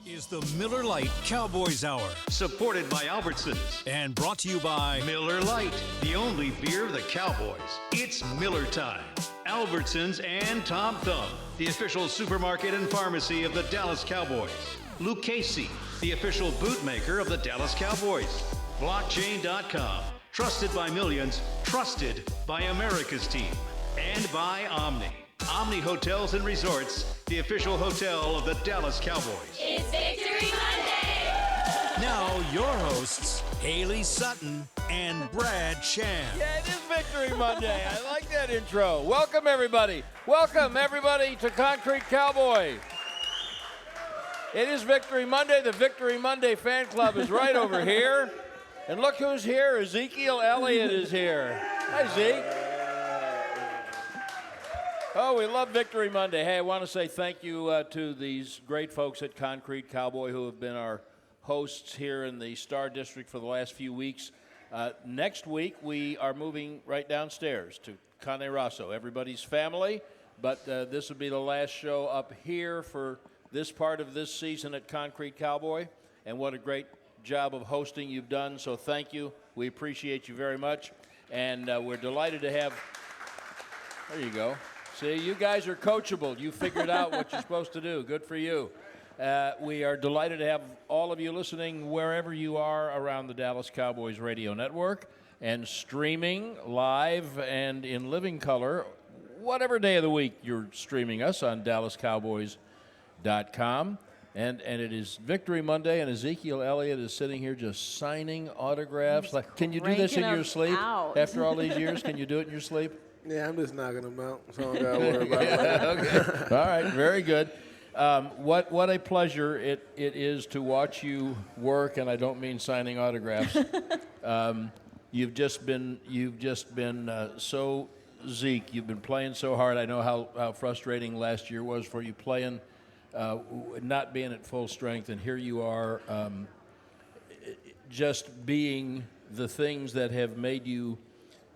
is the Miller Lite Cowboys Hour, supported by Albertsons. and brought to you by Miller Lite, the only beer of the Cowboys. It's Miller time. Albertsons and Tom Thumb, the official supermarket and pharmacy of the Dallas Cowboys. Lucchese, the official bootmaker of the Dallas Cowboys. Blockchain.com, trusted by millions, trusted by America's team. And by Omni. Omni Hotels and Resorts, the official hotel of the Dallas Cowboys. It's Victory Monday! now your hosts, Hayley, Sutton, and Brad Sham. Yeah, it is Victory Monday. I like that intro. Welcome, everybody. Welcome, everybody, to Concrete Cowboy. It is Victory Monday. The Victory Monday fan club is right over here. And look who's here. Ezekiel Elliott is here. Hi, Zeke. Oh, we love Victory Monday. Hey, I want to say thank you to these great folks at Concrete Cowboy who have been our hosts here in the Star District for the last few weeks. Next week, we are moving right downstairs to Cane Rosso, everybody's family. But this will be the last show up here for this part of this season at Concrete Cowboy. And what a great job of hosting you've done, so thank you. We appreciate you very much. And we're delighted to have, there you go. See, you guys are coachable. You figured out what you're supposed to do. Good for you. We are delighted to have all of you listening wherever you are around the Dallas Cowboys radio network and streaming live and in living color, whatever day of the week you're streaming us on DallasCowboys.com. And it is Victory Monday, and Ezekiel Elliott is sitting here just signing autographs. Like, can you do this in your sleep? After all these years, can you do it in your sleep? Yeah, I'm just knocking them out, so I don't got to worry about it. Okay. All right, very good. What a pleasure it is to watch you work, and I don't mean signing autographs. You've just been so Zeke. You've been playing so hard. I know how frustrating last year was for you playing, not being at full strength, and here you are, just being the things that have made you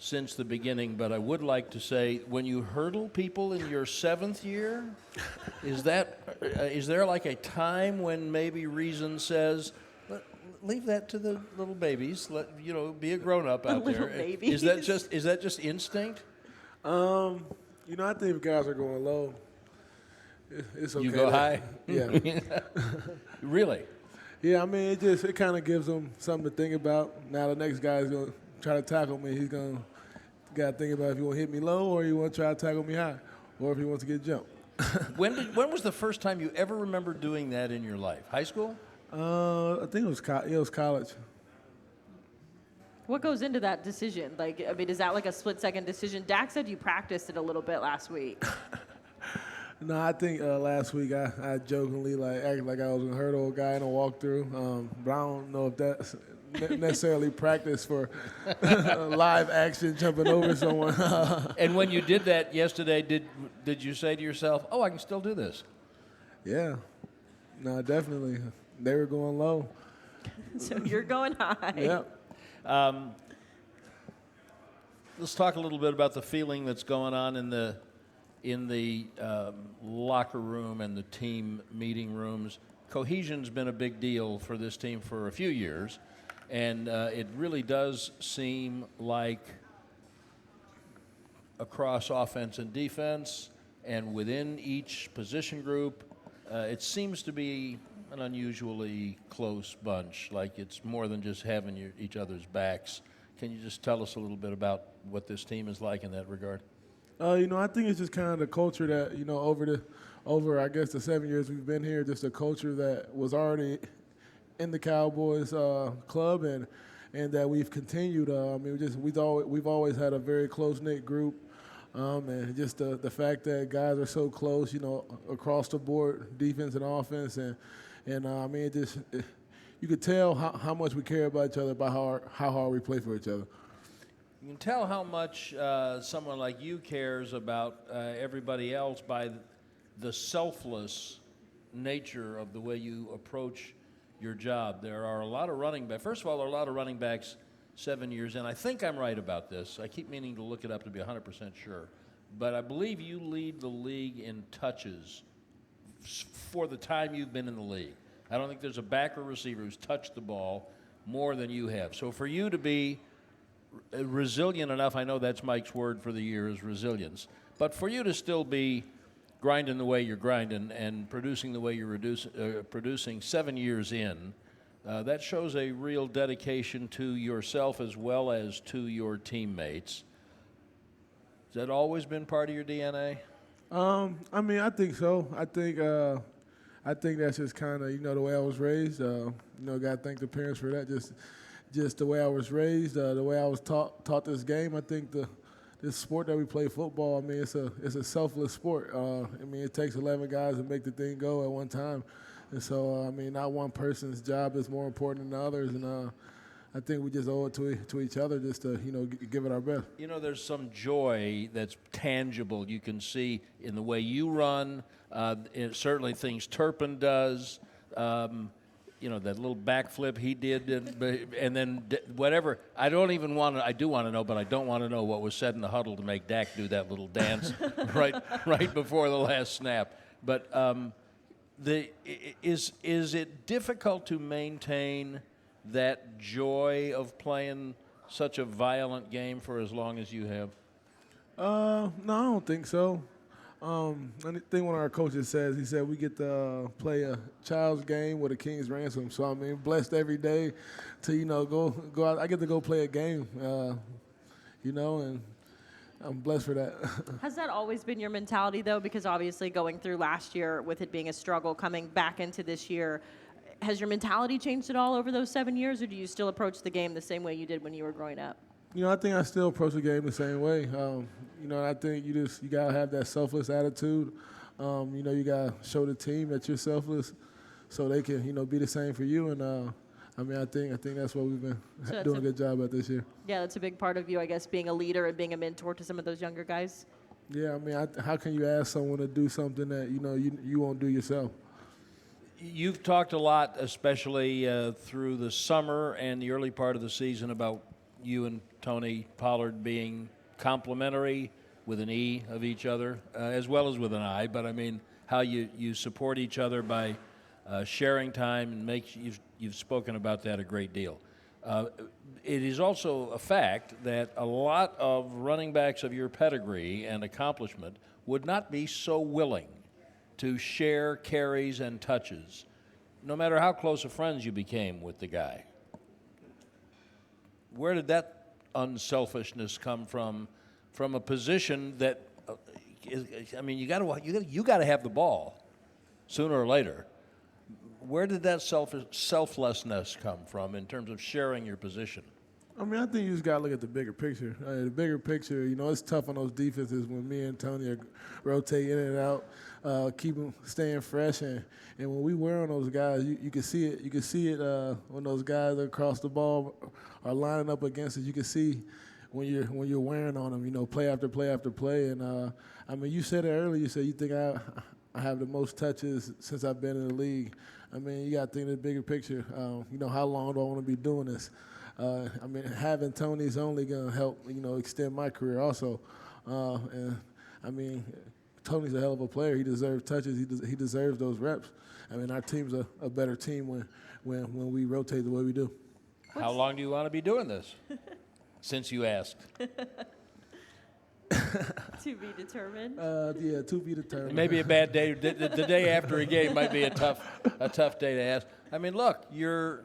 since the beginning. But I would like to say, when you hurdle people in your seventh year, is there like a time when maybe reason says, leave that to the little babies, be a grown up out there? Babies. Is that just instinct? I think if guys are going low, it's okay. You go high? Yeah. Really? Yeah, I mean, it kind of gives them something to think about. Now the next guy is going to try to tackle me. He's going to got to think about if you want to hit me low or you want to try to tackle me high, or if he wants to get jumped. When was the first time you ever remember doing that in your life? High school? I think it was college. What goes into that decision? Is that like a split-second decision? Dak said you practiced it a little bit last week. No, I think last week I jokingly acted like I was going to hurdle a guy in a walkthrough, but I don't know if that's necessarily practice for live action jumping over someone. And when you did that yesterday, did you say to yourself, "Oh, I can still do this"? Yeah, no, definitely. They were going low. So you're going high. Yeah. Let's talk a little bit about the feeling that's going on in the locker room and the team meeting rooms. Cohesion's been a big deal for this team for a few years, and it really does seem like across offense and defense and within each position group, it seems to be an unusually close bunch, like it's more than just having each other's backs. Can you just tell us a little bit about what this team is like in that regard? I think it's just kind of the culture that, over I guess the 7 years we've been here, just a culture that was already in the Cowboys club and that we've continued. We've always had a very close-knit group, and just the fact that guys are so close, across the board, defense and offense, and you could tell how much we care about each other by how hard we play for each other. You can tell how much someone like you cares about everybody else by the selfless nature of the way you approach your job. There are a lot of running backs. First of all, there are a lot of running backs 7 years in. I think I'm right about this. I keep meaning to look it up to be 100% sure. But I believe you lead the league in touches for the time you've been in the league. I don't think there's a back or receiver who's touched the ball more than you have. So for you to be resilient enough, I know that's Mike's word for the year is resilience, but for you to still be grinding the way you're grinding and producing the way you're producing 7 years in, that shows a real dedication to yourself as well as to your teammates. Has that always been part of your DNA? I mean, I think so. I think that's just kind of, the way I was raised. Got to thank the parents for that. Just the way I was raised, the way I was taught this game. I think this sport that we play, football, I mean, it's a selfless sport. I mean, it takes 11 guys to make the thing go at one time. And so, I mean, not one person's job is more important than others. And I think we just owe it to each other just to, give it our best. There's some joy that's tangible you can see in the way you run. Certainly things Turpin does. That little backflip he did, and then whatever. I do want to know, but I don't want to know what was said in the huddle to make Dak do that little dance right before the last snap. But is it difficult to maintain that joy of playing such a violent game for as long as you have? No, I don't think so. I think one of our coaches he said we get to play a child's game with a king's ransom. So, I mean, blessed every day to, go out. I get to go play a game, and I'm blessed for that. Has that always been your mentality, though? Because obviously going through last year with it being a struggle, coming back into this year, has your mentality changed at all over those 7 years, or do you still approach the game the same way you did when you were growing up? I think I still approach the game the same way. I think you gotta have that selfless attitude. You gotta show the team that you're selfless, so they can be the same for you. And I think that's what we've been doing a good job at this year. Yeah, that's a big part of you, I guess, being a leader and being a mentor to some of those younger guys. Yeah, I mean, how can you ask someone to do something that you won't do yourself? You've talked a lot, especially through the summer and the early part of the season, about you and Tony Pollard being complementary with an E of each other, as well as with an I, but I mean how you support each other by sharing time, and you've spoken about that a great deal. It is also a fact that a lot of running backs of your pedigree and accomplishment would not be so willing to share carries and touches, no matter how close of friends you became with the guy. Where did that unselfishness come from a position that, you got to have the ball sooner or later. Where did that selflessness come from in terms of sharing your position? I mean, I think you just got to look at the bigger picture. The bigger picture, it's tough on those defenses when me and Tony rotate in and out, keep them staying fresh. And when we wear on those guys, you can see it. You can see it when those guys across the ball are lining up against us. You can see when you're wearing on them, play after play after play. And, you said it earlier. You said you think I have the most touches since I've been in the league. I mean, you got to think of the bigger picture. How long do I want to be doing this? Having Tony is only going to help, extend my career also. Tony's a hell of a player. He deserves touches. He deserves those reps. Our team's a better team when we rotate the way we do. How long do you want to be doing this? Since you asked. To be determined. Yeah, to be determined. Maybe a bad day. The day after a game might be a tough day to ask. Look, you're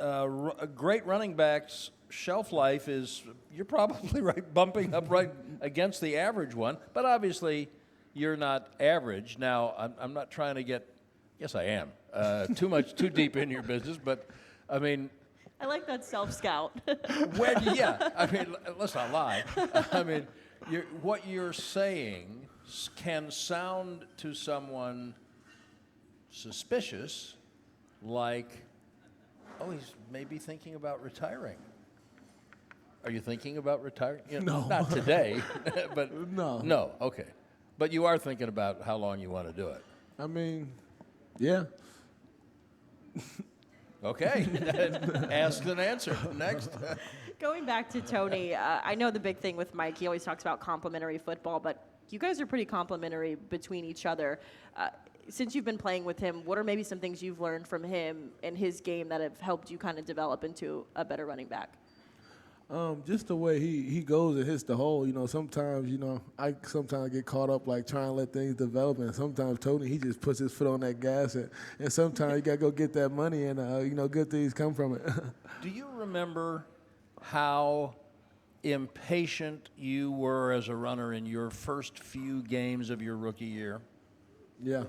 a great running back's shelf life is you're probably bumping up right against the average one, but obviously you're not average. Now, I'm not trying to get. Yes, I am. Too deep in your business, but I like that self-scout. Let's not lie. What you're saying can sound to someone suspicious, like, oh, he's maybe thinking about retiring. Are you thinking about retiring? No. Not today, but no. No, okay. But you are thinking about how long you want to do it. Yeah. Okay. Asked and answered. Next. Going back to Tony, I know the big thing with Mike, he always talks about complementary football, but you guys are pretty complementary between each other. since you've been playing with him, what are maybe some things you've learned from him and his game that have helped you kind of develop into a better running back? Just the way he goes and hits the hole. Sometimes, I sometimes get caught up like trying to let things develop, and sometimes Tony, he just puts his foot on that gas, and sometimes you got to go get that money, and, good things come from it. Do you remember how impatient you were as a runner in your first few games of your rookie year? Yeah.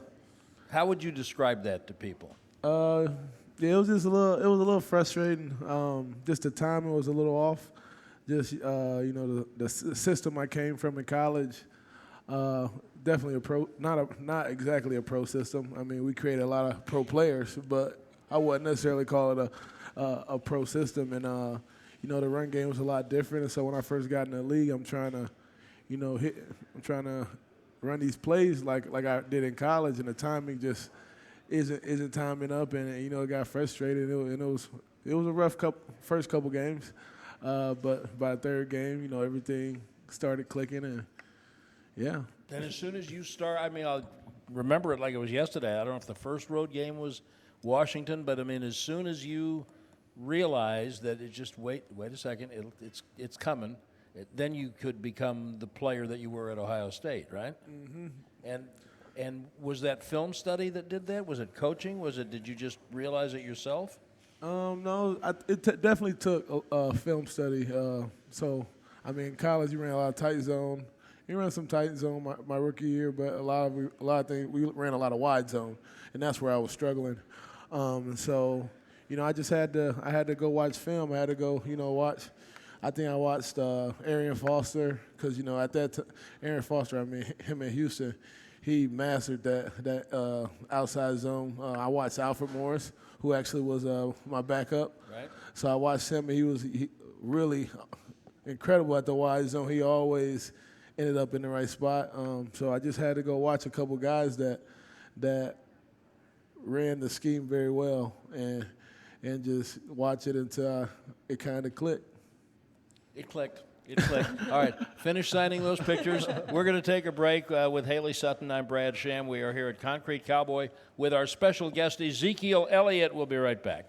How would you describe that to people? Yeah, it was just a little frustrating. Just the timing was a little off. Just the system I came from in college, definitely not exactly a pro system. I mean, we created a lot of pro players, but I wouldn't necessarily call it a pro system. And the run game was a lot different. And so when I first got in the league, I'm trying to run these plays like I did in college, and the timing just isn't timing up, and it got frustrated. It was a rough first couple games, but by the third game, everything started clicking, and yeah. And as soon as you start, I'll remember it like it was yesterday. I don't know if the first road game was Washington, but as soon as you realized that it just wait a second, it's coming, then you could become the player that you were at Ohio State, right? Mm-hmm. And was that film study that did that? Was it coaching? Did you just realize it yourself? No, it definitely took a film study. In college, you ran a lot of tight zone. You ran some tight zone my rookie year, but a lot of things, we ran a lot of wide zone, and that's where I was struggling. I just had to go watch film. I had to go, watch. I think I watched Arian Foster because, at that time, Arian Foster, him in Houston, he mastered that outside zone. I watched Alfred Morris, who actually was my backup. Right. So I watched him, and he was really incredible at the wide zone. He always ended up in the right spot. So I just had to go watch a couple guys that ran the scheme very well and just watch it until it kind of clicked. It clicked. All right, finish signing those pictures. We're going to take a break with Hayley Sutton. I'm Brad Sham. We are here at Concrete Cowboy with our special guest, Ezekiel Elliott. We'll be right back.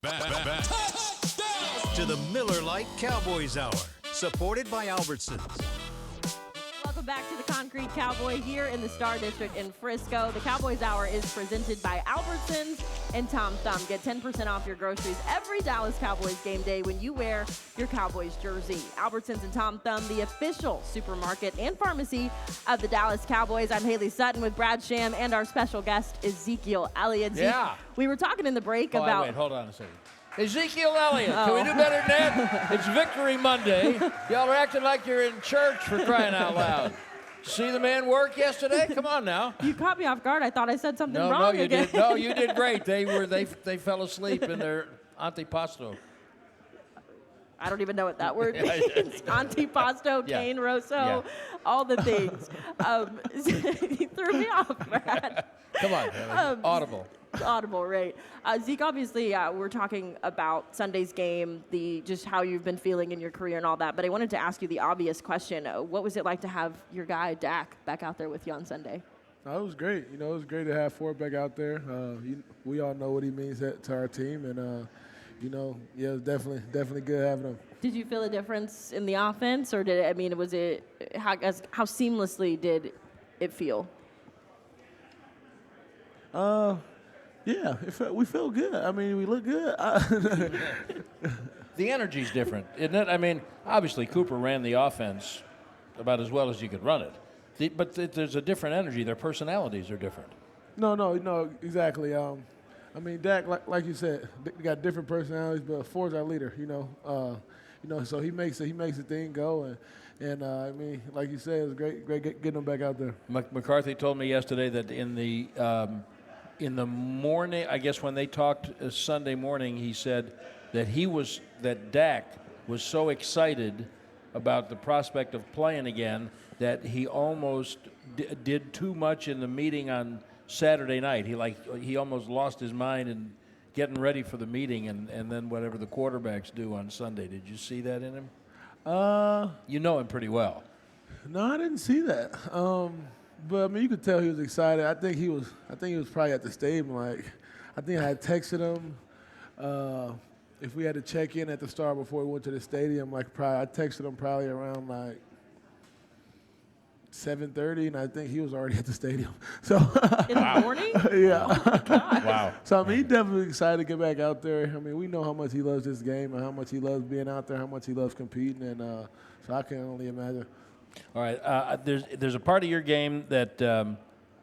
Back to the Miller Lite Cowboys Hour, supported by Albertsons. Welcome back to the Concrete Cowboy here in the Star District in Frisco. The Cowboys Hour is presented by Albertsons and Tom Thumb. Get 10% off your groceries every Dallas Cowboys game day when you wear your Cowboys jersey. Albertsons and Tom Thumb, the official supermarket and pharmacy of the Dallas Cowboys. I'm Hayley Sutton with Brad Sham and our special guest, Ezekiel Elliott. Yeah. We were talking in the break about... Wait, hold on a second. Ezekiel Elliott. Can we do better than that? It's Victory Monday. Y'all are acting like you're in church, for crying out loud. See the man work yesterday? Come on now. You caught me off guard. I thought I said something wrong you again. did. No, you did great. They fell asleep in their antipasto. I don't even know what that word means. Antipasto, cane rosso, all the things. You threw me off, Brad. Come on, audible. Audible, right. Zeke, obviously, we're talking about Sunday's game, just how you've been feeling in your career and all that, but I wanted to ask you the obvious question. What was it like to have your guy, Dak, back out there with you on Sunday? It was great. It was great to have Ford back out there. We all know what he means to our team, and, it was definitely good having him. Did you feel a difference in the offense, or how seamlessly did it feel? Yeah, we felt good. I mean, we look good. The energy's different, isn't it? I mean, obviously Cooper ran the offense about as well as you could run it. But there's a different energy. Their personalities are different. No, exactly. I mean, Dak, like you said, they got different personalities, but Ford's our leader. So he makes the thing go, and I mean, like you said, it was great getting him back out there. McCarthy told me yesterday that in the morning, I guess when they talked Sunday morning, he said that Dak was so excited about the prospect of playing again that he almost did too much in the meeting on Saturday night. He almost lost his mind in getting ready for the meeting and then whatever the quarterbacks do on Sunday. Did you see that in him? You know him pretty well. No, I didn't see that. But I mean, you could tell he was excited. I think he was probably at the stadium. I think I had texted him if we had to check in at the Star before we went to the stadium. I texted him probably around 7:30, and I think he was already at the stadium. So in the morning? Yeah. Oh my God. Wow. So I mean, he's definitely excited to get back out there. I mean, we know how much he loves this game and how much he loves being out there, how much he loves competing, and so I can only imagine. All right. There's a part of your game that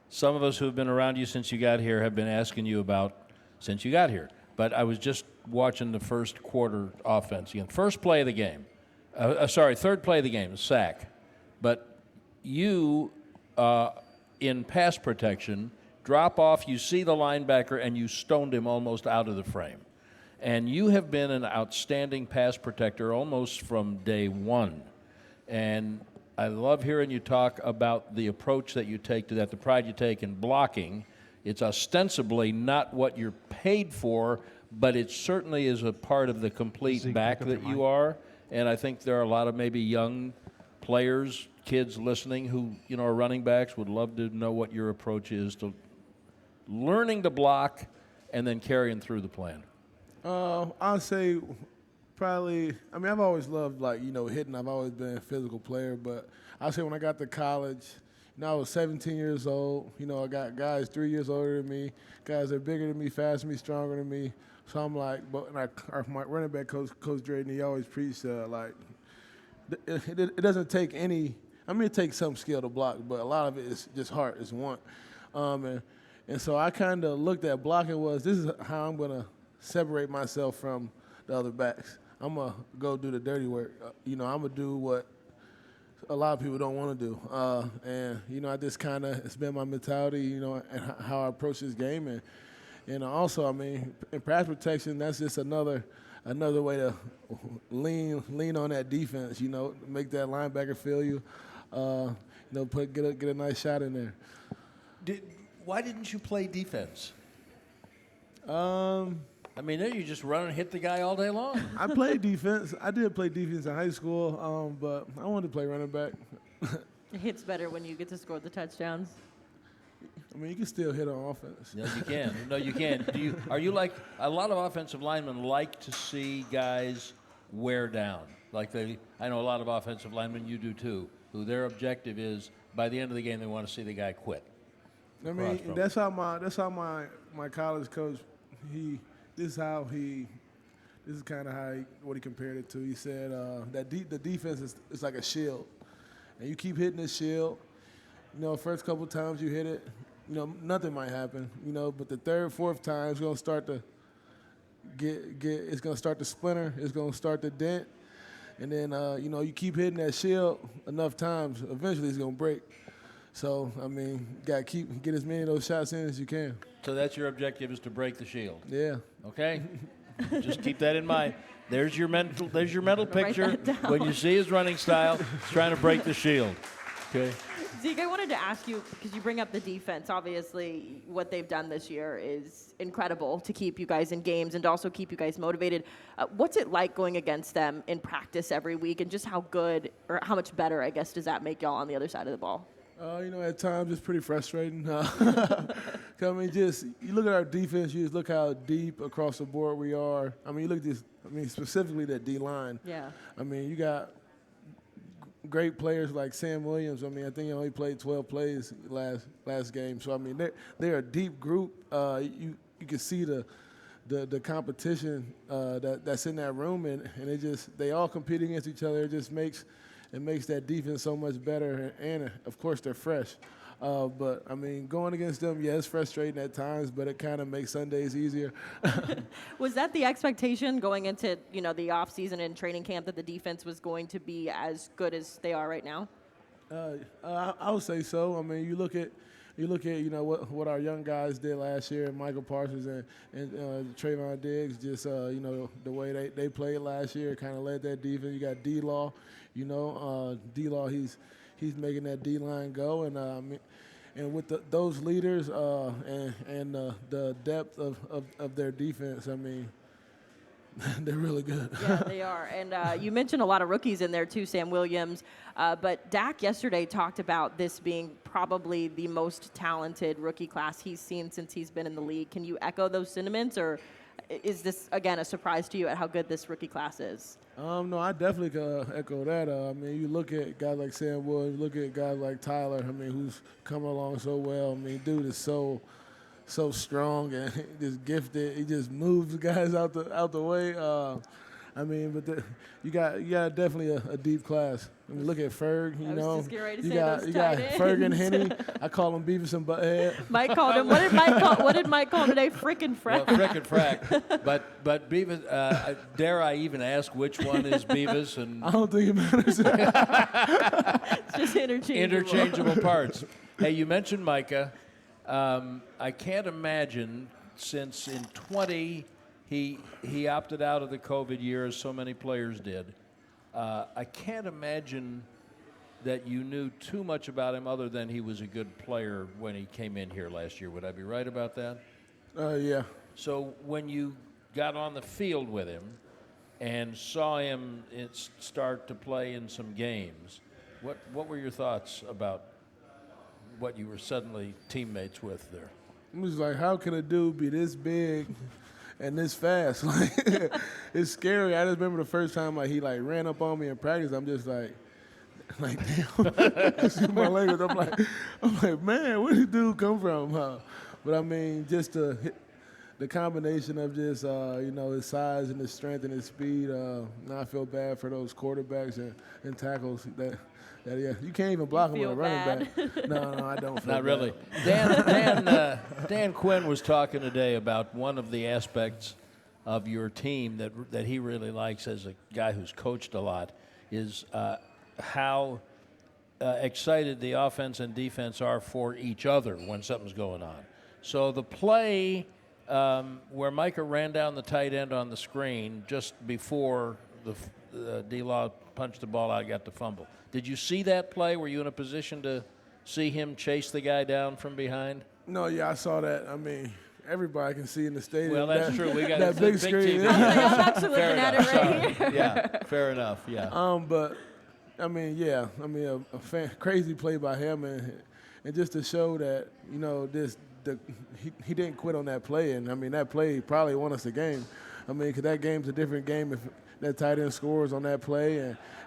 some of us who have been around you since you got here have been asking you about since you got here. But I was just watching the first quarter offense again. Third play of the game, a sack. But you, in pass protection, drop off, you see the linebacker, and you stoned him almost out of the frame. And you have been an outstanding pass protector almost from day one. And I love hearing you talk about the approach that you take to that, the pride you take in blocking. It's ostensibly not what you're paid for, but it certainly is a part of the complete back that you are. And I think there are a lot of maybe young players, kids listening who, are running backs, would love to know what your approach is to learning to block and then carrying through the plan. I'll say probably, I've always loved, hitting. I've always been a physical player, but I'll say when I got to college, I was 17 years old. I got guys 3 years older than me, guys that are bigger than me, faster than me, stronger than me. So I'm like, my running back coach Drayton, he always preached, it doesn't take any, it takes some skill to block, but a lot of it is just heart, it's want. And so I kind of looked at blocking this is how I'm going to separate myself from the other backs. I'm going to go do the dirty work. I'm going to do what a lot of people don't want to do. And I just it's been my mentality, and how I approach this game. And also, in pass protection, that's just another way to lean on that defense, make that linebacker feel you, get a nice shot in there. Why didn't you play defense? You just run and hit the guy all day long. I played defense. I did play defense in high school, but I wanted to play running back. It hits better when you get to score the touchdowns. I mean, you can still hit on offense. No, you can. No, you can. Are you like a lot of offensive linemen like to see guys wear down? I know a lot of offensive linemen, you do too, who their objective is by the end of the game they want to see the guy quit. I mean, that's how my college coach. This is kind of what he compared it to. He said that the defense is like a shield, and you keep hitting this shield. First couple times you hit it, nothing might happen. But the third, fourth time it's gonna start to it's gonna start to splinter. It's gonna start to dent, and then you keep hitting that shield enough times. Eventually it's gonna break. So I mean, you gotta get as many of those shots in as you can. So that's your objective, is to break the shield. Yeah. Okay. Just keep that in mind. There's your mental picture. When you see his running style, he's trying to break the shield. Okay. Zeke, I wanted to ask you, because you bring up the defense, obviously what they've done this year is incredible to keep you guys in games and to also keep you guys motivated. What's it like going against them in practice every week, and just how good, or how much better, I guess, does that make y'all on the other side of the ball? At times it's pretty frustrating. I mean, you look at our defense, you just look how deep across the board we are. I mean, you look at this, specifically that D-line. Yeah. I mean, you got great players like Sam Williams. I mean, I think he only played 12 plays last game. So, I mean, they're a deep group. You can see the competition that's in that room, and they all compete against each other. It makes that defense so much better, and of course they're fresh. But I mean, going against them, it's frustrating at times, but it kind of makes Sundays easier. Was that the expectation going into the off season and training camp, that the defense was going to be as good as they are right now? I would say so. I mean, you look at what our young guys did last year, and Michael Parsons and Trayvon Diggs. Just the way they played last year kind of led that defense. You got D-Law. D-Law, he's making that D-line go, and with those leaders and the depth of their defense, I mean, they're really good. Yeah, they are. And you mentioned a lot of rookies in there too, Sam Williams. But Dak yesterday talked about this being probably the most talented rookie class he's seen since he's been in the league. Can you echo those sentiments, or is this, again, a surprise to you at how good this rookie class is? No, I definitely can echo that. I mean, you look at guys like Sam Williams, look at guys like Tyler, who's coming along so well. I mean, dude is so strong and just gifted. He just moves guys out the way. But you got definitely a deep class. I mean, look at Ferg. You got Ferg and Henny. I call him Beavis and Butthead. Mike called him. What did Mike call him today? Frickin' frack. Well, frickin' frack. But Beavis. Dare I even ask which one is Beavis? And I don't think it matters. It's just interchangeable parts. Hey, you mentioned Micah. I can't imagine, since in 20 he opted out of the COVID year, as so many players did. I can't imagine that you knew too much about him other than he was a good player when he came in here last year. Would I be right about that? Yeah. So when you got on the field with him and saw him start to play in some games, what were your thoughts about what you were suddenly teammates with there? It was like, how can a dude be this big and this fast? Like, it's scary. I just remember the first time he ran up on me in practice. I'm just like damn. Excuse my language. I'm like, man, where did this dude come from? But I mean, just the combination of just his size and his strength and his speed. Now I feel bad for those quarterbacks and tackles that. Yeah, you can't even block him with a running back. No, I don't feel Not bad. really. Dan Quinn was talking today about one of the aspects of your team that he really likes, as a guy who's coached a lot, is how excited the offense and defense are for each other when something's going on. So the play where Micah ran down the tight end on the screen just before the D-Law punched the ball out and got the fumble. Did you see that play? Were you in a position to see him chase the guy down from behind? No, yeah, I saw that. I mean, everybody can see in the stadium. Well, that's true. We got that big screen. TV. I'm actually looking at it right here. Yeah, fair enough. Yeah. But I mean, yeah, a crazy play by him, and just to show that, you know, he didn't quit on that play. And, I mean, that play probably won us the game. I mean, because that game's a different game if that tight end scores on that play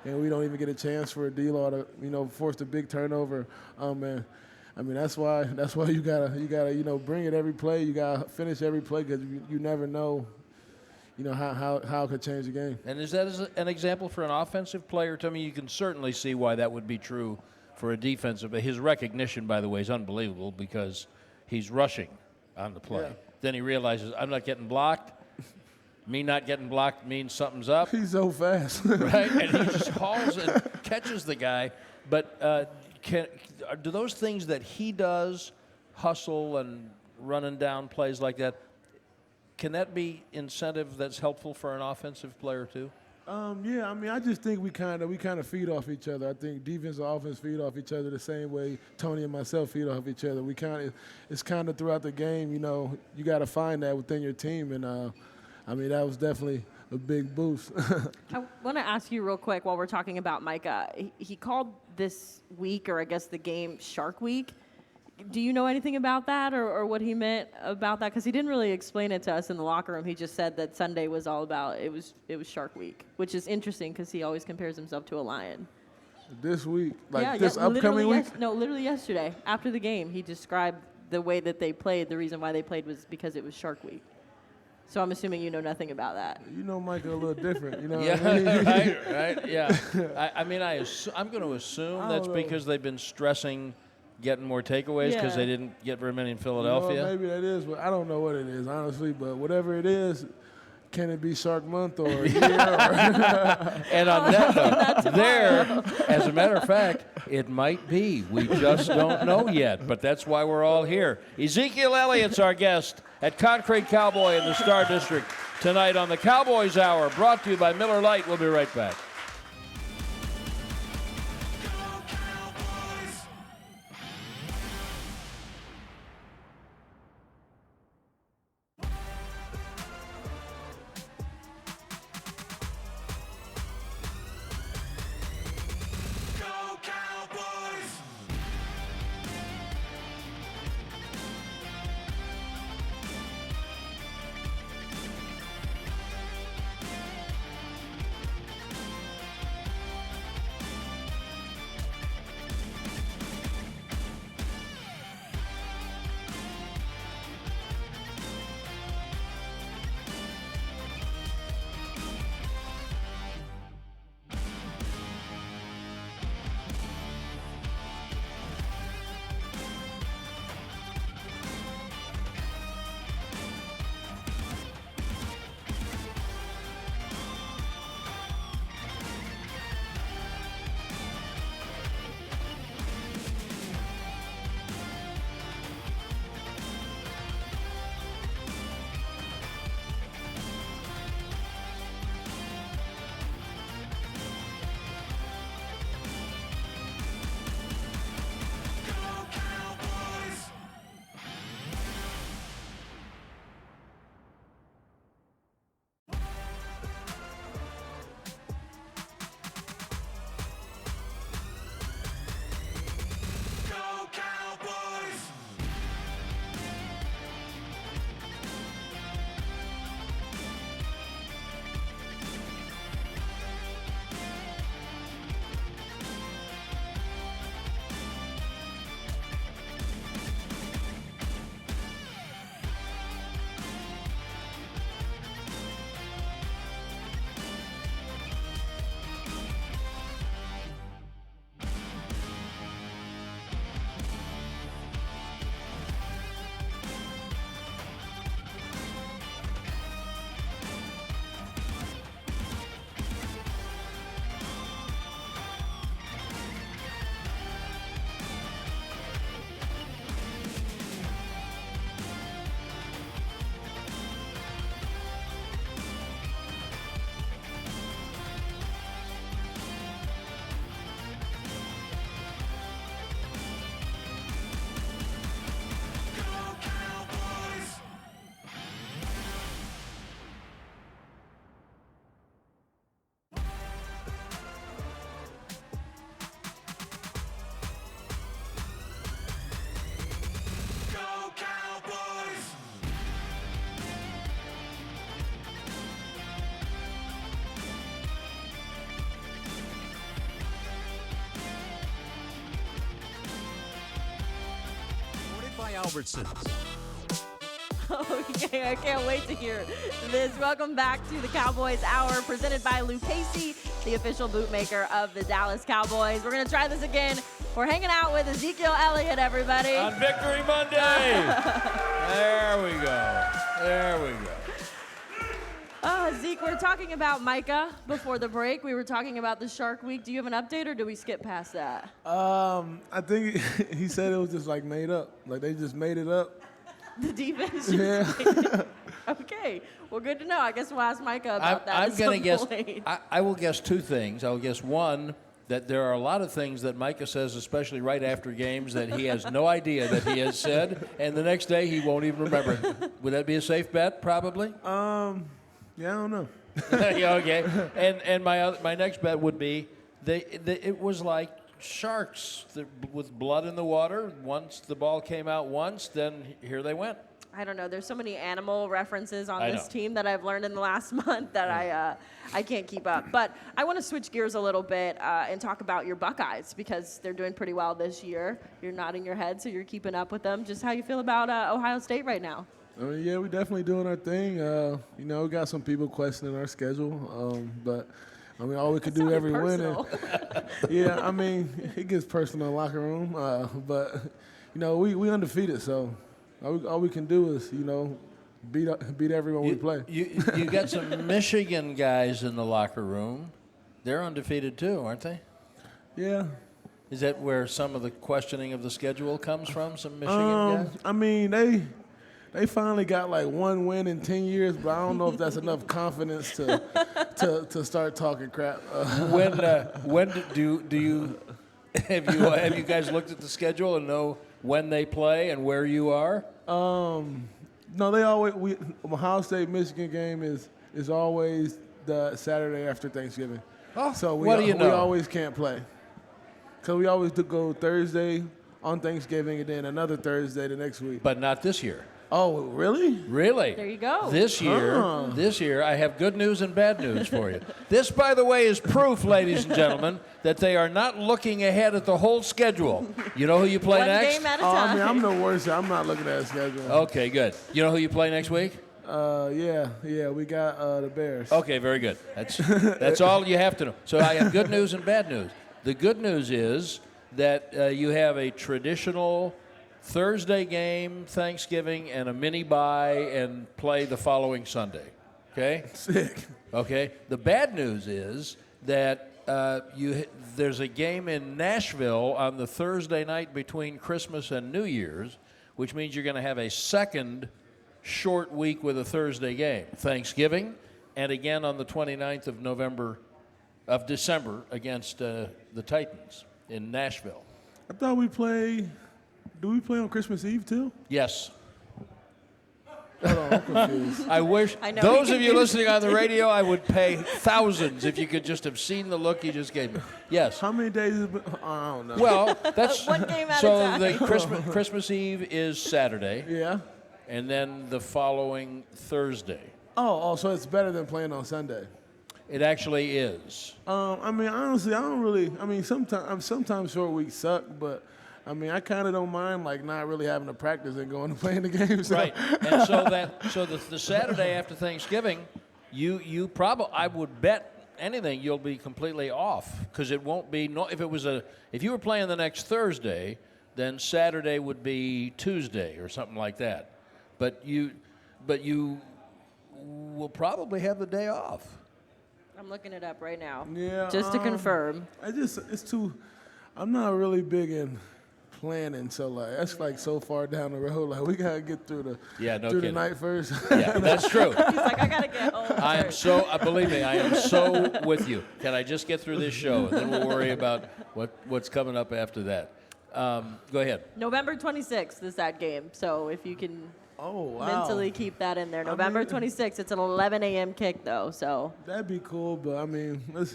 and we don't even get a chance for a D-Law to, you know, force the big turnover. And I mean, that's why you gotta, you know, bring it every play. You gotta finish every play because you never know, you know, how it could change the game. And is that an example for an offensive player? To me, you can certainly see why that would be true for a defensive. His recognition, by the way, is unbelievable because he's rushing on the play. Yeah. Then he realizes, I'm not getting blocked. Me not getting blocked means something's up. He's so fast. Right? And he just hauls and catches the guy. But do those things that he does, hustle and running down plays like that, can that be incentive that's helpful for an offensive player too? Yeah, I mean, I just think we kind of feed off each other. I think defense and offense feed off each other the same way Tony and myself feed off each other. It's kind of throughout the game, you know, you got to find that within your team. And, I mean, that was definitely a big boost. I want to ask you real quick while we're talking about Micah. He called this week, or I guess the game, Shark Week. Do you know anything about that or what he meant about that? Because he didn't really explain it to us in the locker room. He just said that Sunday was all about, it was Shark Week, which is interesting because he always compares himself to a lion. This week, this upcoming week? No, literally yesterday. After the game, he described the way that they played. The reason why they played was because it was Shark Week. So I'm assuming you know nothing about that. You know Micah a little different, you know Yeah, what I mean? right, yeah. I mean, I'm going to assume that's because they've been stressing getting more takeaways because they didn't get very many in Philadelphia. You know, maybe that is, but I don't know what it is, honestly. But whatever it is, can it be Shark Month or a year? And on that note, as a matter of fact, it might be. We just don't know yet, but that's why we're all here. Ezekiel Elliott's our guest at Concrete Cowboy in the Star District tonight on the Cowboys Hour, brought to you by Miller Lite. We'll be right back. Albertsons. Okay, I can't wait to hear this. Welcome back to the Cowboys Hour, presented by Lucchese, the official bootmaker of the Dallas Cowboys. We're going to try this again. We're hanging out with Ezekiel Elliott, everybody. On Victory Monday. There we go. There we go. Zeke, we're talking about Micah before the break. We were talking about the Shark Week. Do you have an update, or do we skip past that? I think he said it was just like made up. Like they just made it up. The defense? Yeah. Okay. Well, good to know. I guess we'll ask Micah about that. I'm going to guess, point. I will guess two things. I will guess one, that there are a lot of things that Micah says, especially right after games, that he has no idea that he has said, and the next day he won't even remember. Would that be a safe bet, probably? Yeah, I don't know. Yeah, okay. And my next bet would be it was like sharks with blood in the water. Once the ball came out once, then here they went. I don't know. There's so many animal references on I this know. team that I've learned in the last month that I can't keep up. But I want to switch gears a little bit and talk about your Buckeyes, because they're doing pretty well this year. You're nodding your head, so you're keeping up with them. Just how you feel about Ohio State right now? I mean, yeah, we're definitely doing our thing. You know, we got some people questioning our schedule, but I mean, all we could do every winter. Yeah, I mean, it gets personal in the locker room, but you know, we undefeated, so all we can do is, you know, beat everyone we play. You got some Michigan guys in the locker room. They're undefeated too, aren't they? Yeah. Is that where some of the questioning of the schedule comes from? Some Michigan guys? I mean, they finally got like one win in 10 years, but I don't know if that's enough confidence to start talking crap. When do you have you guys looked at the schedule and know when they play and where you are? No, they always Ohio State Michigan game is always the Saturday after Thanksgiving. Oh, so we what do you know? We always can't play because we always do go Thursday on Thanksgiving and then another Thursday the next week. But not this year. Oh, really? Really? There you go. This year, I have good news and bad news for you. This, by the way, is proof, ladies and gentlemen, that they are not looking ahead at the whole schedule. You know who you play One next? game at a I time. mean, I'm the worst. I'm not looking at a schedule. Okay, good. You know who you play next week? Yeah, we got the Bears. Okay, very good. That's all you have to know. So I have good news and bad news. The good news is that you have a traditional Thursday game, Thanksgiving, and a mini bye, and play the following Sunday. Okay? Sick. Okay. The bad news is that there's a game in Nashville on the Thursday night between Christmas and New Year's, which means you're going to have a second short week with a Thursday game. Thanksgiving, and again on the 29th of December against the Titans in Nashville. I thought do we play on Christmas Eve too? Yes. Hold on, I'm confused. I wish I know. those of you listening on the radio, I would pay thousands if you could just have seen the look you just gave me. Yes. How many days has it been? I don't know. Well, that's One game at a so time. the Christmas Eve is Saturday, Yeah. and then the following Thursday. Oh, so it's better than playing on Sunday. It actually is. I mean, honestly, I don't really. I mean, sometimes short weeks suck, but I mean, I kind of don't mind like not really having to practice and going to playing the game. So. Right, and so the Saturday after Thanksgiving, you probably, I would bet anything you'll be completely off, because it won't be if you were playing the next Thursday, then Saturday would be Tuesday or something like that. But you will probably have the day off. I'm looking it up right now. Yeah. Just to confirm. I'm not really big in planning, so like that's like so far down the road. Like we gotta get through the kidding. night first. Yeah, that's true. He's like, I gotta get home. I am first. so, believe me, I am so with you. Can I just get through this show, and then we'll worry about what's coming up after that. Go ahead. November 26th is that game, so if you can Oh wow. mentally keep that in there. November 26th. It's an 11 a.m. kick, though, so That'd be cool, but I mean, I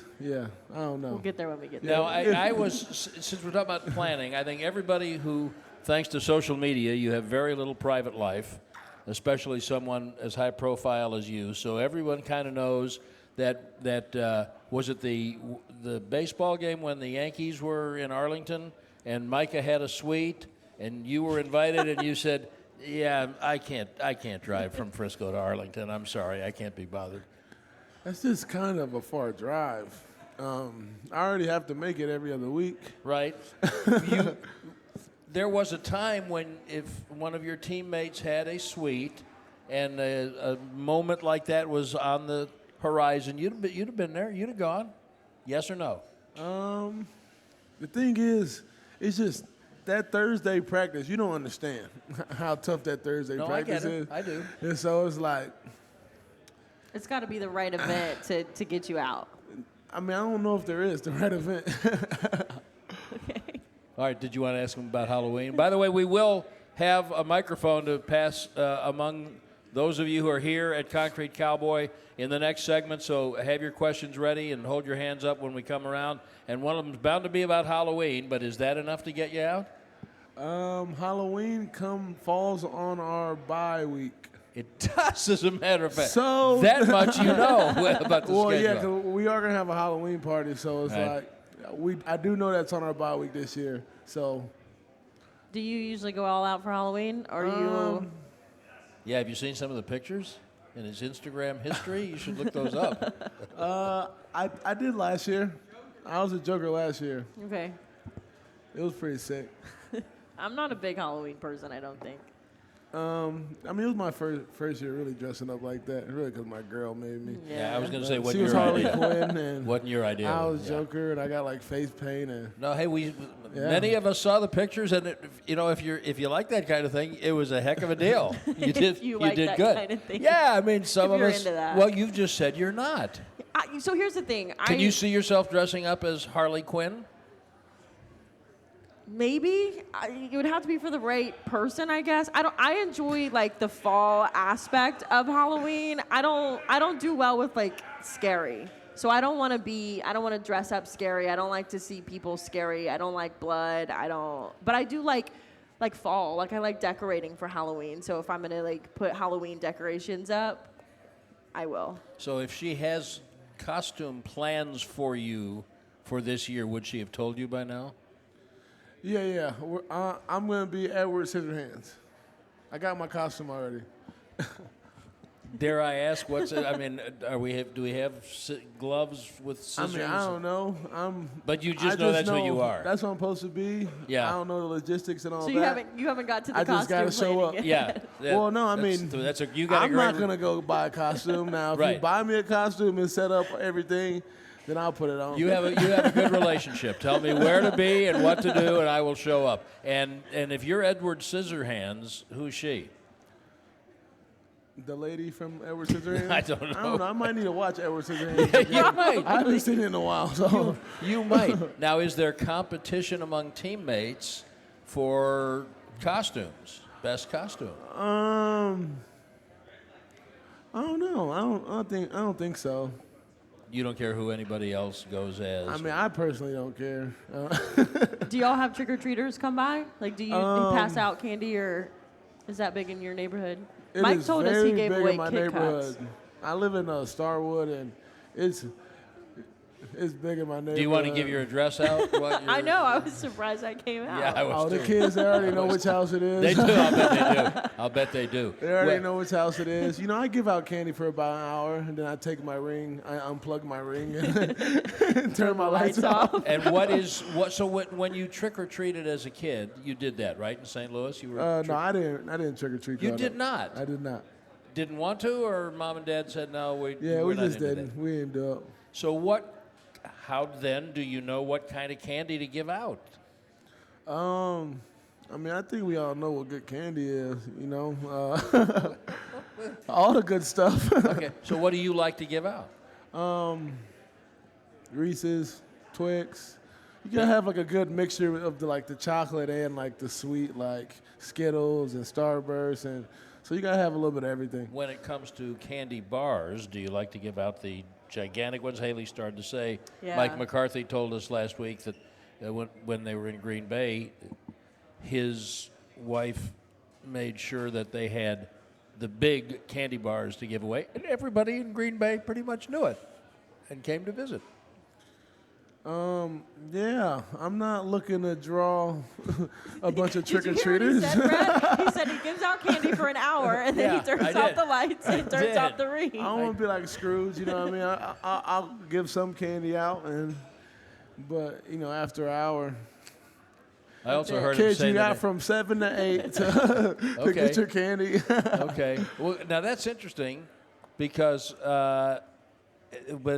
don't know. we'll get there when we get there. Now, I was, since we're talking about planning, I think everybody who, thanks to social media, you have very little private life, especially someone as high profile as you. So everyone kind of knows that was it the baseball game when the Yankees were in Arlington and Micah had a suite and you were invited, and you said, "Yeah, I can't drive from Frisco to Arlington. I'm sorry, I can't be bothered." That's just kind of a far drive. I already have to make it every other week. Right? There was a time when if one of your teammates had a suite and a moment like that was on the horizon, you'd have been there. You'd have gone. Yes or no? The thing is, it's just that Thursday practice. You don't understand how tough that Thursday No, practice I get it. is. I do. And so it's like, It's got to be the right event to get you out. I mean, I don't know if there is the right event. Okay. All right, did you want to ask him about Halloween? By the way, we will have a microphone to pass among those of you who are here at Concrete Cowboy in the next segment, so have your questions ready and hold your hands up when we come around. And one of them is bound to be about Halloween, but is that enough to get you out? Halloween falls on our bye week. It does, as a matter of fact. So that much you know about the well, schedule. yeah, 'cause we are gonna have a Halloween party, so it's Right. like I do know that's on our bye week this year. So Do you usually go all out for Halloween, or you? Yeah, have you seen some of the pictures in his Instagram history? You should look those up. I did last year. I was a Joker last year. Okay. It was pretty sick. I'm not a big Halloween person, I don't think. I mean, it was my first year really dressing up like that. Really, because my girl made me. Yeah, I was going to say, what She was your Harley idea? Quinn, and Wasn't your idea? I was Yeah. Joker, and I got like face paint and. No, hey, Yeah. many of us saw the pictures, and if you like that kind of thing, it was a heck of a deal. You did, you like did that good. kind of thing. Yeah, I mean, some If of you're us. into that. Well, you've just said you're not. So here's the thing. Can you see yourself dressing up as Harley Quinn? Maybe it would have to be for the right person, I guess. I enjoy like the fall aspect of Halloween. I don't do well with like scary. So I don't want to dress up scary. I don't like to see people scary. I don't like blood. But I do like fall. Like I like decorating for Halloween. So if I'm going to like put Halloween decorations up, I will. So if she has costume plans for you for this year, would she have told you by now? Yeah. I'm gonna be Edward Scissorhands. I got my costume already. Dare I ask, what's it? I mean, do we have gloves with scissors? I mean, I don't know. But you just know that's what you are. That's what I'm supposed to be. Yeah. I don't know the logistics and all So that. you haven't got to the I just costume gotta show planning up. yet. Yeah. Well, no, I That's- mean, you got a I'm great. not gonna go buy a costume now. If Right. you buy me a costume and set up everything, then I'll put it on. You have a good relationship. Tell me where to be and what to do, and I will show up. And if you're Edward Scissorhands, who's she? The lady from Edward Scissorhands? I don't know. I might need to watch Edward Scissorhands. You might. I haven't seen it in a while, so. You might. Now, is there competition among teammates for costumes? Best costume? I don't know. I don't think so. You don't care who anybody else goes as? I mean, I personally don't care. Do y'all have trick-or-treaters come by? Like, do you pass out candy, or is that big in your neighborhood? It Mike is told us very he gave big away in my Kit neighborhood. Kats. I live in Starwood, and it's big in my neighborhood. Do you want to give your address out? I know. I was surprised I came out. Yeah, I was Oh, the too. kids, they already know which house it is. They do. I'll bet they do. They already Well, know which house it is. You know, I give out candy for about an hour, and then I take my ring, I unplug my ring, and turn my lights off. And so when you trick or treated as a kid, you did that, right, in St. Louis? You were No, I didn't trick or treat. You growing did up. not? I did not. Didn't want to, or mom and dad said no? We we're not just into didn't. that. We didn't do it. So how then do you know what kind of candy to give out? I mean, I think we all know what good candy is. You know, all the good stuff. Okay. So what do you like to give out? Reese's, Twix. You gotta have like a good mixture of the chocolate and like the sweet, like Skittles and Starburst, and so you gotta have a little bit of everything. When it comes to candy bars, do you like to give out the gigantic ones? Haley started to say. Yeah. Mike McCarthy told us last week that when they were in Green Bay, his wife made sure that they had the big candy bars to give away, and everybody in Green Bay pretty much knew it and came to visit. Yeah, I'm not looking to draw a bunch of Did you hear what he trick-or-treaters. said, Brett? He said he gives out candy for an hour, and then Yeah, he turns I off did. the lights and turns off the ring. I don't want to be like Scrooge, you know what I mean? I'll give some candy out, but after an hour, I also heard him kids, say you that. got from 7 to 8 to Okay. get your candy. Okay. Well, now that's interesting because, but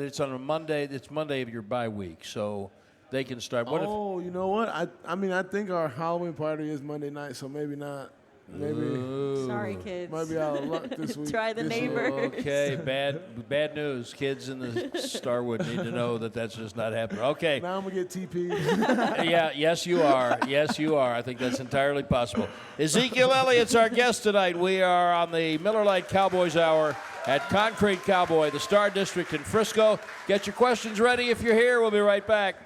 it's on a Monday. It's Monday of your bye week, so they can start. What Oh, you know what? I think our Halloween party is Monday night, so maybe not. Maybe Sorry, kids. might be out of luck this week. Try the this week. neighbor. Okay, bad news. Kids in the Starwood need to know that that's just not happening. Okay. Now I'm gonna get TP. Yeah, yes, you are. Yes, you are. I think that's entirely possible. Ezekiel Elliott's our guest tonight. We are on the Miller Lite Cowboys Hour at Concrete Cowboy, the Star District in Frisco. Get your questions ready if you're here. We'll be right back.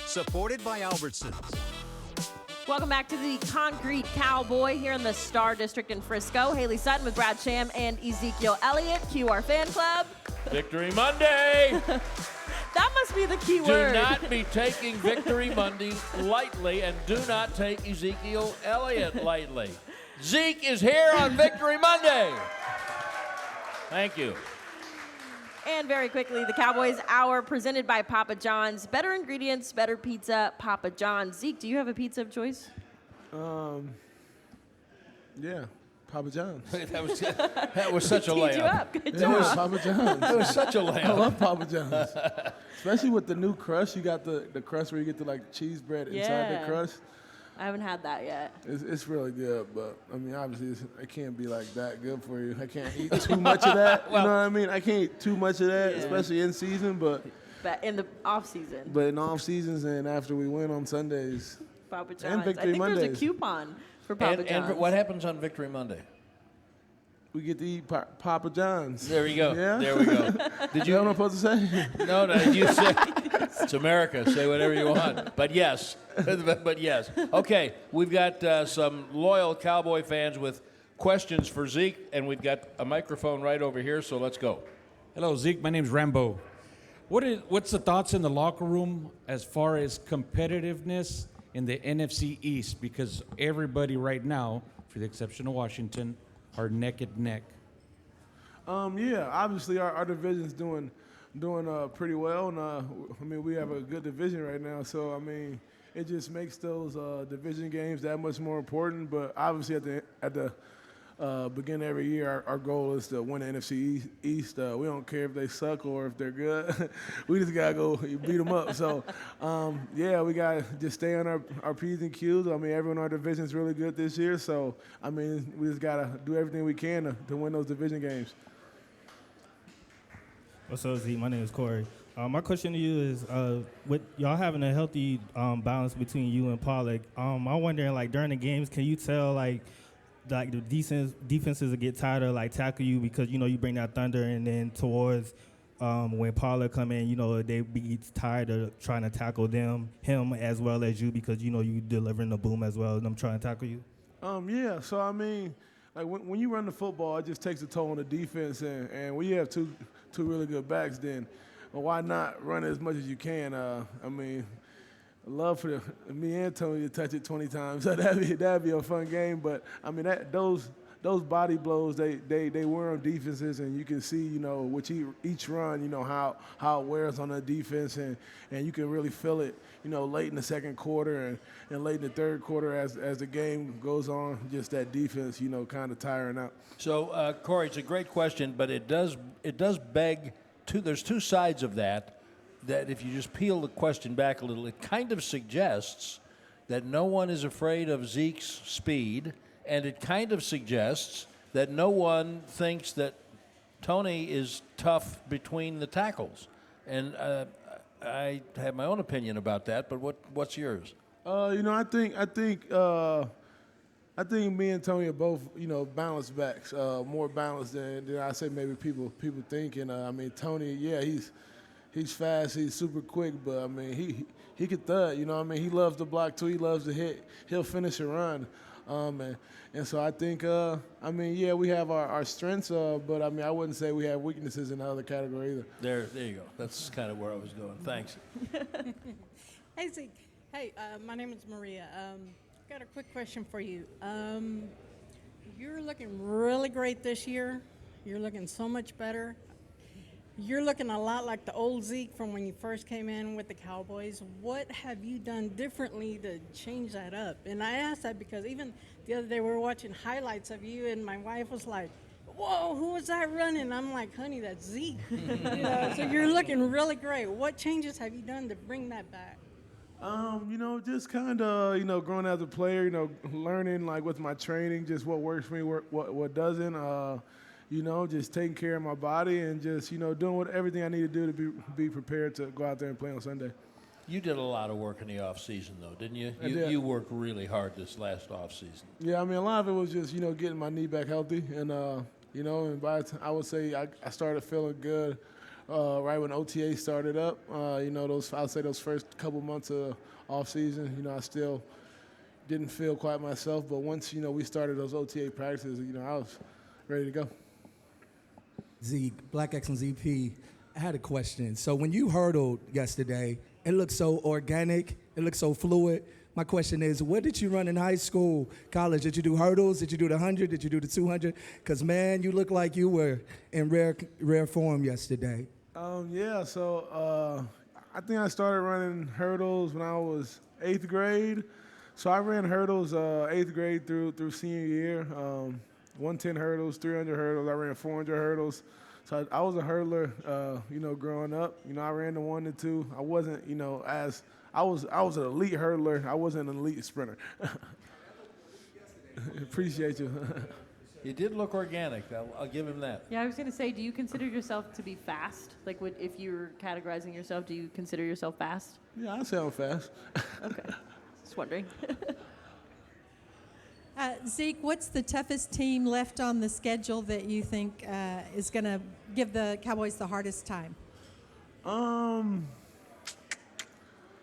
Supported by Albertsons. Welcome back to the Concrete Cowboy here in the Star District in Frisco. Hayley Sutton with Brad Sham and Ezekiel Elliott. Cue our fan club. Victory Monday! That must be the key Do word. not be taking Victory Monday lightly, and do not take Ezekiel Elliott lightly. Zeke is here on Victory Monday. Thank you. And very quickly, the Cowboys Hour presented by Papa John's. Better ingredients, better pizza, Papa John's. Zeke, do you have a pizza of choice? Yeah, Papa John's. that was such a Teed you layup. up. Good Yeah, job. Papa John's. That was such a I layup. love Papa John's. Especially with the new crust. You got the crust where you get the cheese bread inside Yeah. the crust. I haven't had that yet. It's really good, but I mean, obviously, it can't be like that good for you. I can't eat too much of that. You know what I mean? I can't eat too much of that, especially in season. But in the off season. But in off seasons and after we win on Sundays. Papa John's. And Victory I think Mondays. there's a coupon for Papa John's. And what happens on Victory Monday? We get to eat Papa John's. There we go. Yeah? There we go. Did you know what I'm supposed to say? No, you say it's America. Say whatever you want. But yes. but yes. Okay, we've got some loyal Cowboy fans with questions for Zeke, and we've got a microphone right over here, so let's go. Hello, Zeke. My name's Rambo. What's the thoughts in the locker room as far as competitiveness in the NFC East? Because everybody right now, for the exception of Washington, are neck and neck. Yeah, obviously our division's doing pretty well, and I mean we have a good division right now. So I mean it just makes those division games that much more important. But obviously at the beginning of every year, our goal is to win the NFC East. We don't care if they suck or if they're good. We just gotta go beat them up. So yeah, we gotta just stay on our P's and Q's. I mean, everyone in our division is really good this year. So I mean, we just gotta do everything we can to win those division games. What's up, Z? My name is Corey. My question to you is, with y'all having a healthy balance between you and Pollock, I'm wondering, like, during the games, can you tell, like the defenses will get tired of, like, tackle you because, you know, you bring that thunder, and then towards when Pollock come in, you know, they be tired of trying to tackle him as well as you because, you know, you delivering the boom as well as them trying to tackle you? Yeah, so I mean, like when you run the football, it just takes a toll on the defense, and when you have two really good backs, then why not run as much as you can? I mean, I'd love for me and Tony to touch it 20 times. So that'd be a fun game. But I mean, those body blows they wear on defenses, and you can see, you know, with each run, you know how it wears on the defense, and you can really feel it, you know, late in the second quarter and late in the third quarter as the game goes on. Just that defense, you know, kind of tiring out. So, Corey, it's a great question, but it does beg there's two sides of that if you just peel the question back a little, it kind of suggests that no one is afraid of Zeke's speed, and it kind of suggests that no one thinks that Tony is tough between the tackles. And I have my own opinion about that, but what's yours? You know, I think me and Tony are both, you know, balanced backs, more balanced than I say maybe people think. And I mean, Tony, yeah, he's fast, he's super quick, but I mean, he can thud. You know what I mean? He loves to block too. He loves to hit. He'll finish a run. And so I think, I mean, yeah, we have our strengths, but I mean, I wouldn't say we have weaknesses in the other category either. There you go. That's kind of where I was going. Thanks. Hey, Zeke. Hey, my name is Maria. Got a quick question for you. You're looking really great this year. You're looking so much better. You're looking a lot like the old Zeke from when you first came in with the Cowboys. What have you done differently to change that up? And I asked that because even the other day we were watching highlights of you, and my wife was like, whoa, who was that running? I'm like, honey, that's Zeke. You know, so you're looking really great. What changes have you done to bring that back? You know, just kind of, you know, growing as a player, you know, learning, like, with my training, just what works for me, what doesn't. You know, just taking care of my body and just, you know, doing everything I need to do to be prepared to go out there and play on Sunday. You did a lot of work in the off season, though, didn't you? I did. You worked really hard this last off season. Yeah, I mean, a lot of it was just, you know, getting my knee back healthy. And, you know, and by the time, I would say I started feeling good right when OTA started up. You know, I would say those first couple months of off season, you know, I still didn't feel quite myself. But once, you know, we started those OTA practices, you know, I was ready to go. Zeke, Black Excellence EP, I had a question. So when you hurdled yesterday, it looked so organic, it looked so fluid. My question is, what did you run in high school, college? Did you do hurdles? Did you do the 100? Did you do the 200? Because, man, you look like you were in rare form yesterday. Yeah, so I think I started running hurdles when I was 8th grade. So I ran hurdles 8th grade through senior year. 110 hurdles, 300 hurdles. I ran 400 hurdles. So I was a hurdler, you know, growing up. You know, I ran the 1 to 2. I wasn't, you know, as I was an elite hurdler. I wasn't an elite sprinter. Appreciate you. You did look organic. I'll give him that. Yeah, I was going to say, do you consider yourself to be fast? Like, if you're categorizing yourself, do you consider yourself fast? Yeah, I say I'm fast. Okay. Just wondering. Zeke, what's the toughest team left on the schedule that you think is going to give the Cowboys the hardest time?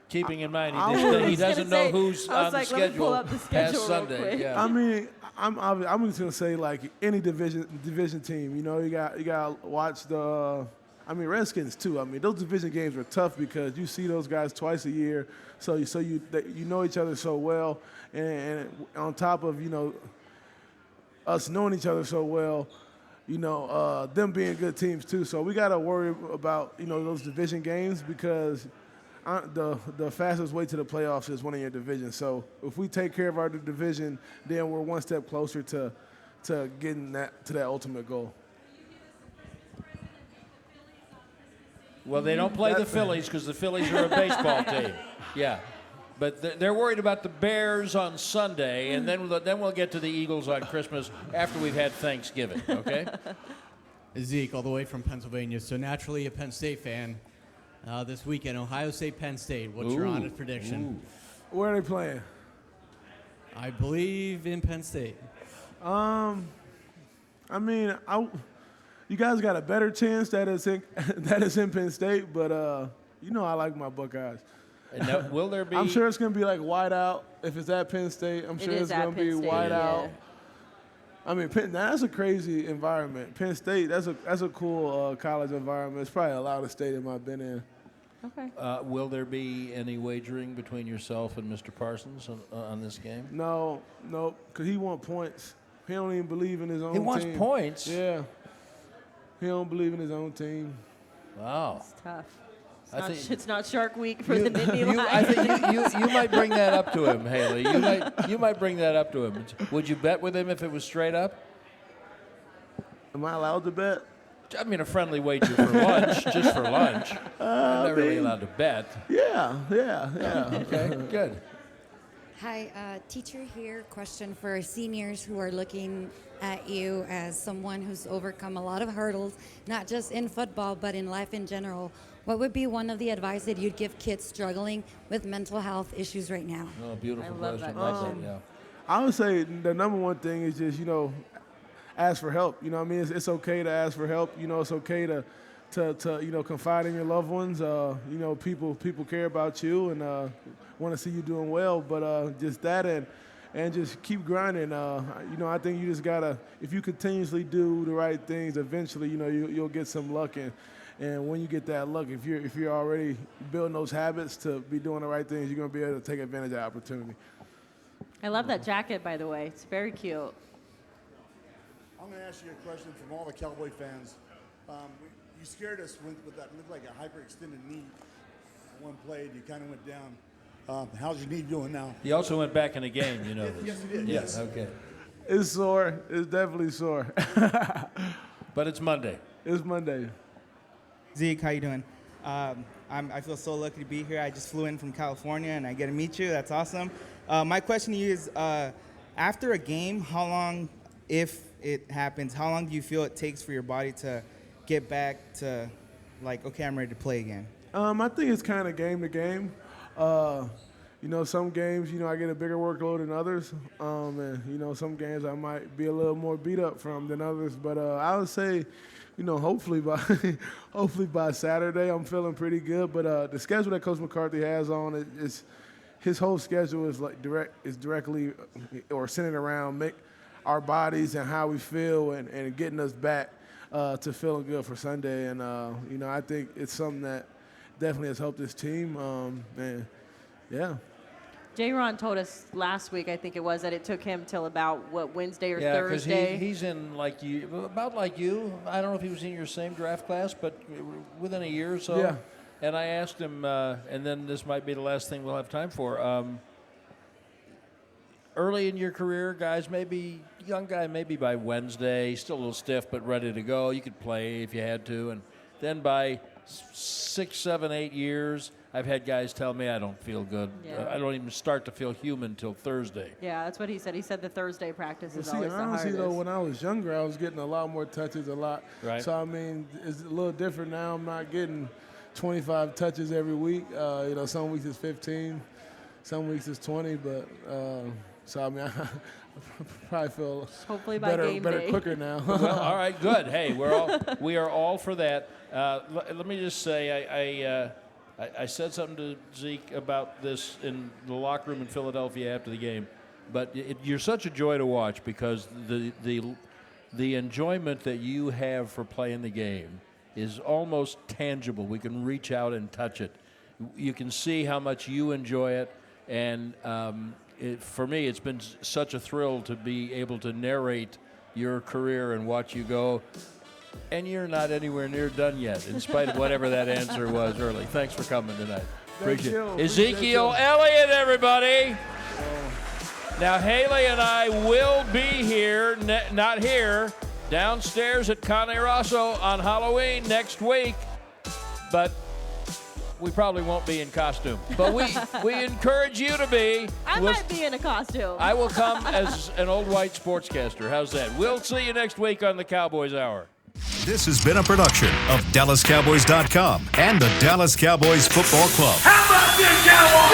Keeping in mind he was doesn't gonna know say, who's I was on like, the let me pull schedule up the past schedule real Sunday. quick. Yeah. I mean, I'm just gonna say like any division team. You know, you got to watch the. I mean, Redskins too. I mean, those division games are tough because you see those guys twice a year, so you know each other so well, and on top of us knowing each other so well, them being good teams too. So we got to worry about those division games because the fastest way to the playoffs is winning your division. So if we take care of our division, then we're one step closer to getting to that ultimate goal. Well, they don't play the Phillies because the Phillies are a baseball team. Yeah. But they're worried about the Bears on Sunday, and then we'll get to the Eagles on Christmas after we've had Thanksgiving, okay? Zeke, all the way from Pennsylvania, so naturally a Penn State fan. This weekend, Ohio State, Penn State. What's your honest prediction? Where are they playing? I believe in Penn State. I mean, you guys got a better chance that is in Penn State, but I like my Buckeyes. And now, will there be? I'm sure it's going to be like white out if it's at Penn State. I'm sure it's going to be white out. I mean, that's a crazy environment. Penn State, that's a cool college environment. It's probably the loudest stadium I've been in. Okay. Will there be any wagering between yourself and Mr. Parsons on this game? No, because he wants points. He don't even believe in his own team. He wants points? Yeah. He don't believe in his own team. Wow. It's tough. It's not Shark Week for the Nittany Lions. I think you might bring that up to him, Hayley. You might bring that up to him. Would you bet with him if it was straight up? Am I allowed to bet? I mean, a friendly wager for lunch, just for lunch. You're not really allowed to bet. Yeah. Okay, good. Hi, teacher here. Question for seniors who are looking at you as someone who's overcome a lot of hurdles, not just in football, but in life in general. What would be one of the advice that you'd give kids struggling with mental health issues right now? Oh, beautiful question. Yeah. I would say the number one thing is just, ask for help. You know what I mean? It's okay to ask for help. It's okay to confide in your loved ones. People care about you and want to see you doing well. But just that and just keep grinding. I think you just gotta, if you continuously do the right things, eventually, you'll get some luck. And when you get that luck, if you're already building those habits to be doing the right things, you're gonna be able to take advantage of that opportunity. I love that jacket, by the way. It's very cute. I'm going to ask you a question from all the Cowboy fans. You scared us with that looked like a hyperextended knee. One play, you kind of went down. How's your knee doing now? He also went back in a game, you know this. Yes, he did. Yes, okay. It's sore. It's definitely sore. But it's Monday. It's Monday. Zeke, how you doing? I feel so lucky to be here. I just flew in from California, and I get to meet you. That's awesome. My question to you is, after a game, how long, if it happens, how long do you feel it takes for your body to get back to, like, okay, I'm ready to play again? I think it's kind of game to game. Some games, I get a bigger workload than others. And, some games I might be a little more beat up from than others. But I would say, hopefully by Saturday, I'm feeling pretty good. But the schedule that Coach McCarthy has on is his whole schedule is directly or centered around our bodies and how we feel and getting us back to feeling good for Sunday. And I think it's something that definitely has helped this team. And yeah. J-Ron told us last week, I think it was, that it took him till about, Wednesday or Thursday? Yeah, because he's in about like you. I don't know if he was in your same draft class, but within a year or so. Yeah. And I asked him, and then this might be the last thing we'll have time for. Early in your career, guys, young guy, maybe by Wednesday, still a little stiff, but ready to go. You could play if you had to. And then by 6, 7, 8 years, I've had guys tell me I don't feel good. Yeah. I don't even start to feel human until Thursday. Yeah, that's what he said. He said the Thursday practice is See, always the honestly, hardest. though, when I was younger, I was getting a lot more touches, a lot. Right. So, I mean, it's a little different now. I'm not getting 25 touches every week. Some weeks it's 15, some weeks it's 20. But, so, I mean, I probably feel hopefully by game better day. quicker now. Well, all right, good. Hey, we are all for that. Let me just say, I said something to Zeke about this in the locker room in Philadelphia after the game, but you're such a joy to watch because the enjoyment that you have for playing the game is almost tangible. We can reach out and touch it. You can see how much you enjoy it, and for me, it's been such a thrill to be able to narrate your career and watch you go. And you're not anywhere near done yet, in spite of whatever that answer was early. Thanks for coming tonight. Appreciate it. Ezekiel Elliott, everybody. Now, Hayley and I will be here, not here, downstairs at Cane Rosso on Halloween next week, but we probably won't be in costume. But we encourage you to be. I might be in a costume. I will come as an old white sportscaster. How's that? We'll see you next week on the Cowboys Hour. This has been a production of DallasCowboys.com and the Dallas Cowboys Football Club. How about this, Cowboys?